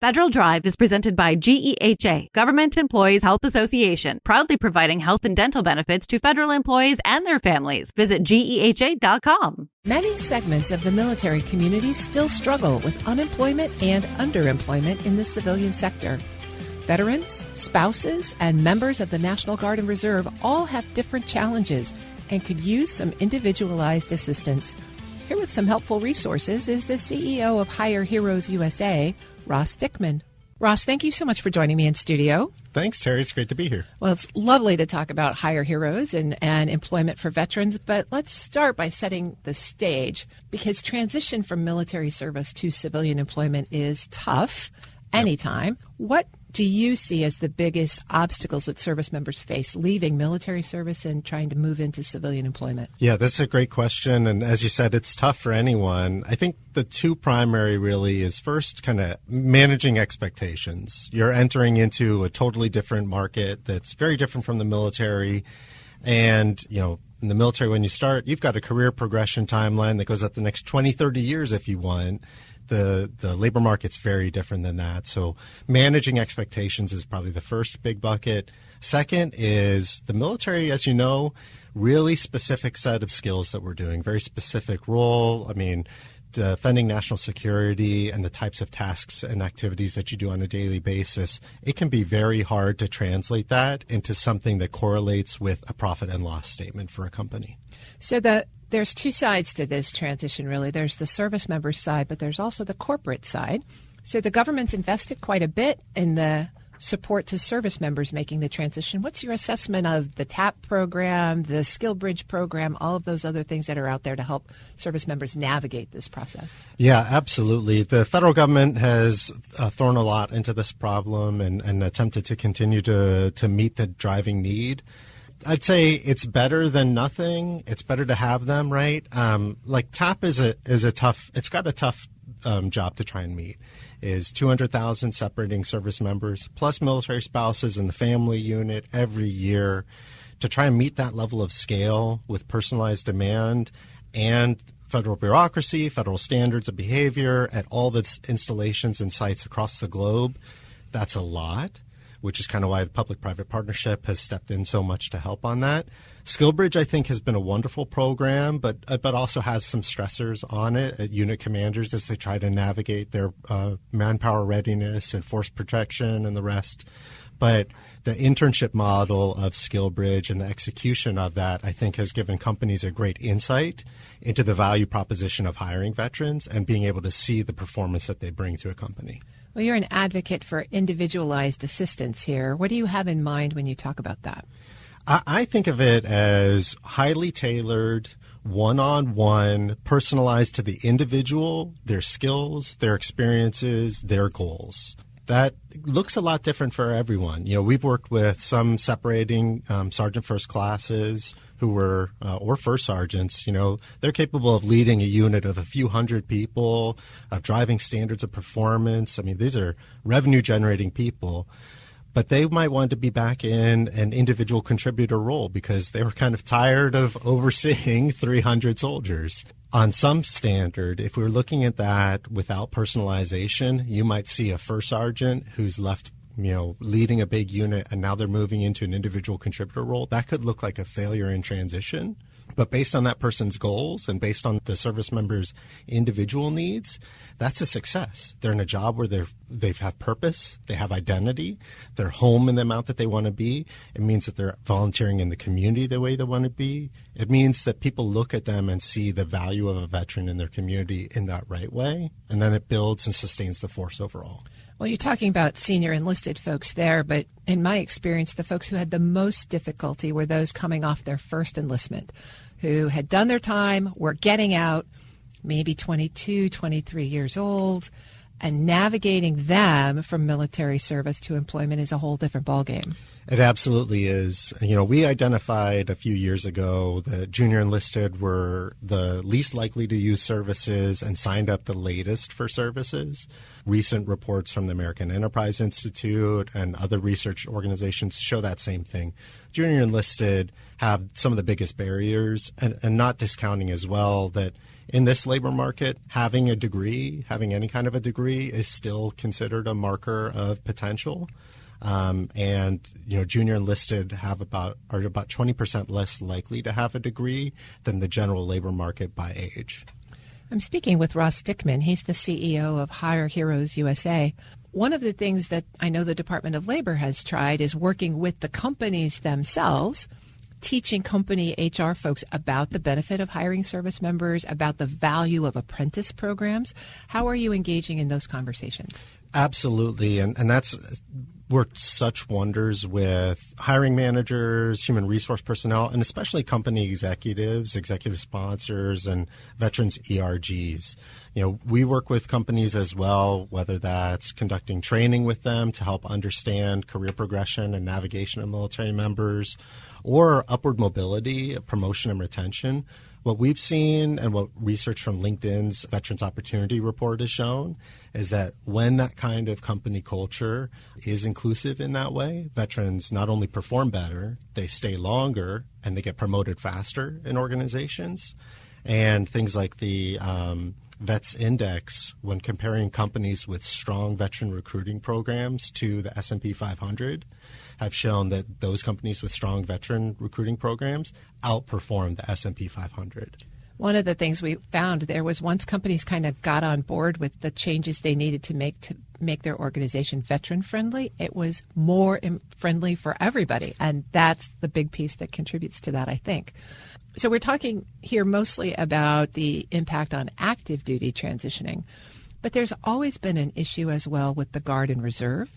Federal Drive is presented by GEHA, Government Employees Health Association, proudly providing health and dental benefits to federal employees and their families. Visit GEHA.com. Many segments of the military community still struggle with unemployment and underemployment in the civilian sector. Veterans, spouses, and members of the National Guard and Reserve all have different challenges and could use some individualized assistance. Here with some helpful resources is the CEO of Hire Heroes USA, Ross Dickman. Ross, thank you so much for joining me in studio. Thanks, Terry. It's great to be here. Well, it's lovely to talk about Hire Heroes and employment for veterans, but let's start by setting the stage, because transition from military service to civilian employment is tough anytime. Yep. What do you see as the biggest obstacles that service members face leaving military service and trying to move into civilian employment? Yeah, that's a great question. And as you said, it's tough for anyone. I think the two primary really is first kind of managing expectations. You're entering into a totally different market that's very different from the military. And, you know, in the military, when you start, you've got a career progression timeline that goes up the next 20, 30 years if you want. The labor market's very different than that. So managing expectations is probably the first big bucket. Second is the military, as you know, really specific set of skills that we're doing, very specific role. I mean, defending national security and the types of tasks and activities that you do on a daily basis, it can be very hard to translate that into something that correlates with a profit and loss statement for a company. So there's two sides to this transition, really. There's the service member side, but there's also the corporate side. So the government's invested quite a bit in the support to service members making the transition. What's your assessment of the TAP program, the Skill Bridge program, all of those other things that are out there to help service members navigate this process? Yeah, absolutely. The federal government has thrown a lot into this problem and attempted to continue to meet the driving need. I'd say it's better than nothing. It's better to have them, right? Like TAP is a tough. It's got a tough job to try and meet. Is 200,000 separating service members plus military spouses in the family unit every year to try and meet that level of scale with personalized demand and federal bureaucracy, federal standards of behavior at all the installations and sites across the globe. That's a lot, which is kind of why the public-private partnership has stepped in so much to help on that. SkillBridge, I think, has been a wonderful program, but also has some stressors on it at unit commanders as they try to navigate their manpower readiness and force protection and the rest. But the internship model of SkillBridge and the execution of that, I think, has given companies a great insight into the value proposition of hiring veterans and being able to see the performance that they bring to a company. Well, you're an advocate for individualized assistance here. What do you have in mind when you talk about that? I think of it as highly tailored, one-on-one, personalized to the individual, their skills, their experiences, their goals. That looks a lot different for everyone. You know, we've worked with some separating sergeant first classes who were, or first sergeants, you know, they're capable of leading a unit of a few hundred people, of driving standards of performance. I mean, these are revenue generating people. But they might want to be back in an individual contributor role because they were kind of tired of overseeing 300 soldiers. On some standard, if we were looking at that without personalization, you might see a first sergeant who's left, you know, leading a big unit and now they're moving into an individual contributor role. That could look like a failure in transition. But based on that person's goals and based on the service member's individual needs, that's a success. They're in a job where they have purpose, they have identity, they're home in the amount that they want to be. It means that they're volunteering in the community the way they want to be. It means that people look at them and see the value of a veteran in their community in that right way, and then it builds and sustains the force overall. Well, you're talking about senior enlisted folks there, but in my experience, the folks who had the most difficulty were those coming off their first enlistment, who had done their time, were getting out, maybe 22, 23 years old, and navigating them from military service to employment is a whole different ballgame. It absolutely is. You know, we identified a few years ago that junior enlisted were the least likely to use services and signed up the latest for services. Recent reports from the American Enterprise Institute and other research organizations show that same thing. Junior enlisted have some of the biggest barriers, and not discounting as well that in this labor market, having a degree, having any kind of a degree, is still considered a marker of potential. And junior enlisted are about 20% less likely to have a degree than the general labor market by age. I'm speaking with Ross Dickman. He's the CEO of Hire Heroes USA. One of the things that I know the Department of Labor has tried is working with the companies themselves, teaching company HR folks about the benefit of hiring service members, about the value of apprentice programs. How are you engaging in those conversations? Absolutely. And that's worked such wonders with hiring managers, human resource personnel, and especially company executives, executive sponsors, and veterans ERGs. We work with companies as well, whether that's conducting training with them to help understand career progression and navigation of military members, or upward mobility, promotion, and retention. What we've seen and what research from LinkedIn's Veterans Opportunity Report has shown is that when that kind of company culture is inclusive in that way, veterans not only perform better, they stay longer, and they get promoted faster in organizations. And things like the Vets Index, when comparing companies with strong veteran recruiting programs to the S&P 500, have shown that those companies with strong veteran recruiting programs outperform the S&P 500. One of the things we found there was once companies kind of got on board with the changes they needed to make their organization veteran friendly, it was more friendly for everybody. And that's the big piece that contributes to that, I think. So we're talking here mostly about the impact on active duty transitioning. But there's always been an issue as well with the Guard and Reserve,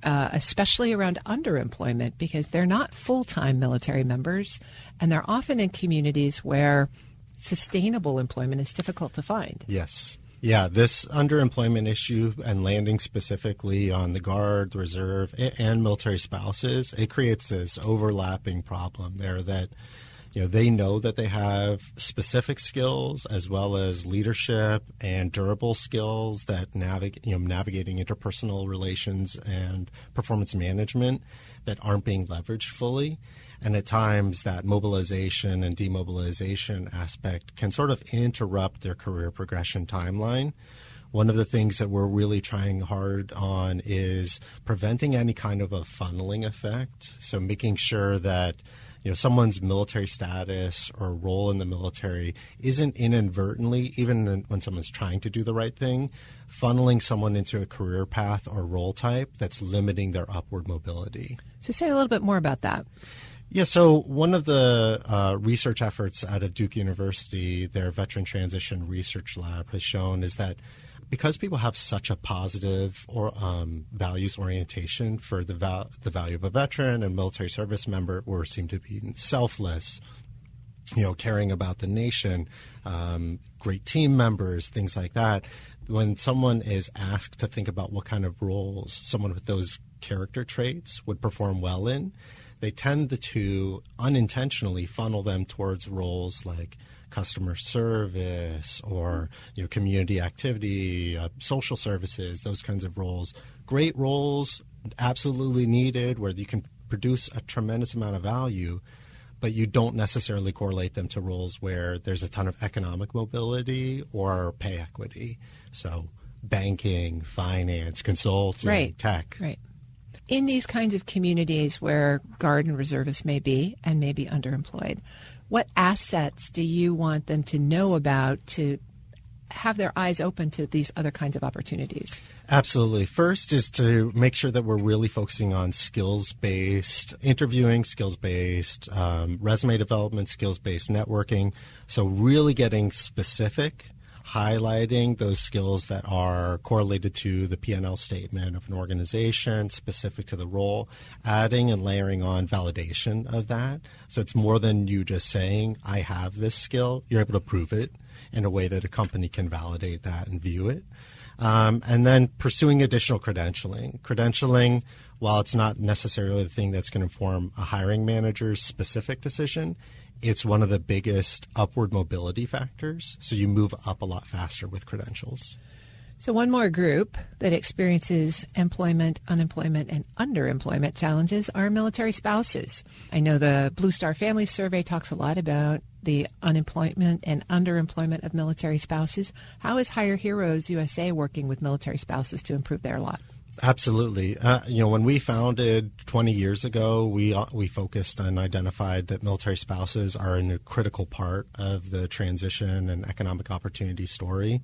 especially around underemployment, because they're not full-time military members, and they're often in communities where sustainable employment is difficult to find. Yes. Yeah, this underemployment issue, and landing specifically on the Guard, Reserve, and military spouses, it creates this overlapping problem there that they know that they have specific skills as well as leadership and durable skills that navigating interpersonal relations and performance management that aren't being leveraged fully. And at times that mobilization and demobilization aspect can sort of interrupt their career progression timeline. One of the things that we're really trying hard on is preventing any kind of a funneling effect. So making sure that someone's military status or role in the military isn't inadvertently, even when someone's trying to do the right thing, funneling someone into a career path or role type that's limiting their upward mobility. So say a little bit more about that. Yeah, so one of the research efforts out of Duke University, their Veteran Transition Research Lab, has shown is that because people have such a positive or values orientation for the value of a veteran and military service member, or seem to be selfless, caring about the nation, great team members, things like that. When someone is asked to think about what kind of roles someone with those character traits would perform well in, they tend to unintentionally funnel them towards roles like customer service or community activity, social services, those kinds of roles. Great roles, absolutely needed, where you can produce a tremendous amount of value, but you don't necessarily correlate them to roles where there's a ton of economic mobility or pay equity. So banking, finance, consulting, tech. Right. In these kinds of communities where Guard and Reservists may be underemployed, what assets do you want them to know about to have their eyes open to these other kinds of opportunities? Absolutely. First is to make sure that we're really focusing on skills-based interviewing, skills-based resume development, skills-based networking. So really getting specific, highlighting those skills that are correlated to the P&L statement of an organization, specific to the role, adding and layering on validation of that. So it's more than you just saying, I have this skill. You're able to prove it in a way that a company can validate that and view it. And then pursuing additional credentialing. Credentialing, while it's not necessarily the thing that's going to inform a hiring manager's specific decision, it's one of the biggest upward mobility factors. So you move up a lot faster with credentials. So one more group that experiences employment, unemployment, and underemployment challenges are military spouses. I know the Blue Star Family Survey talks a lot about the unemployment and underemployment of military spouses. How is Hire Heroes USA working with military spouses to improve their lot? Absolutely. When we founded 20 years ago, we focused and identified that military spouses are a critical part of the transition and economic opportunity story.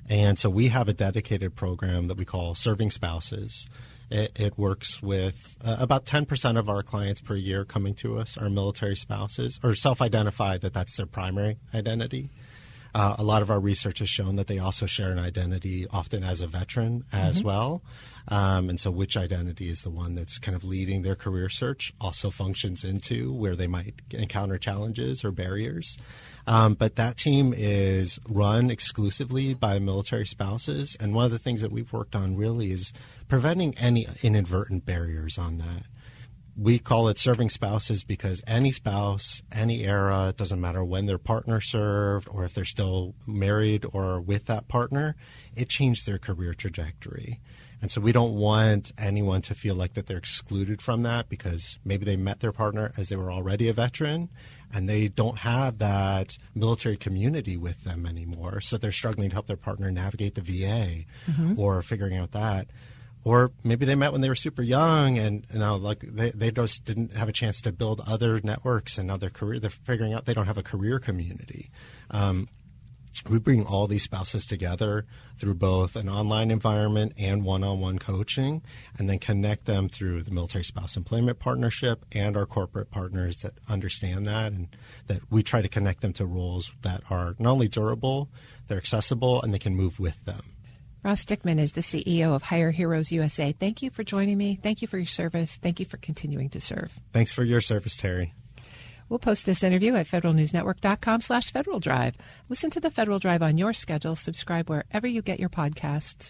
And so we have a dedicated program that we call Serving Spouses. It works with about 10% of our clients per year coming to us are military spouses or self-identify that that's their primary identity. A lot of our research has shown that they also share an identity often as a veteran as well. And so which identity is the one that's kind of leading their career search also functions into where they might encounter challenges or barriers. But that team is run exclusively by military spouses. And one of the things that we've worked on really is preventing any inadvertent barriers on that. We call it Serving Spouses because any spouse, any era, it doesn't matter when their partner served or if they're still married or with that partner, it changed their career trajectory. And so we don't want anyone to feel like that they're excluded from that because maybe they met their partner as they were already a veteran and they don't have that military community with them anymore. So they're struggling to help their partner navigate the VA or figuring out that. Or maybe they met when they were super young and they just didn't have a chance to build other networks and other career. They're figuring out they don't have a career community. We bring all these spouses together through both an online environment and one-on-one coaching, and then connect them through the Military Spouse Employment Partnership and our corporate partners that understand that, and that we try to connect them to roles that are not only durable, they're accessible, and they can move with them. Ross Dickman is the CEO of Hire Heroes USA. Thank you for joining me. Thank you for your service. Thank you for continuing to serve. Thanks for your service, Terry. We'll post this interview at federalnewsnetwork.com/Federal Drive. Listen to the Federal Drive on your schedule. Subscribe wherever you get your podcasts.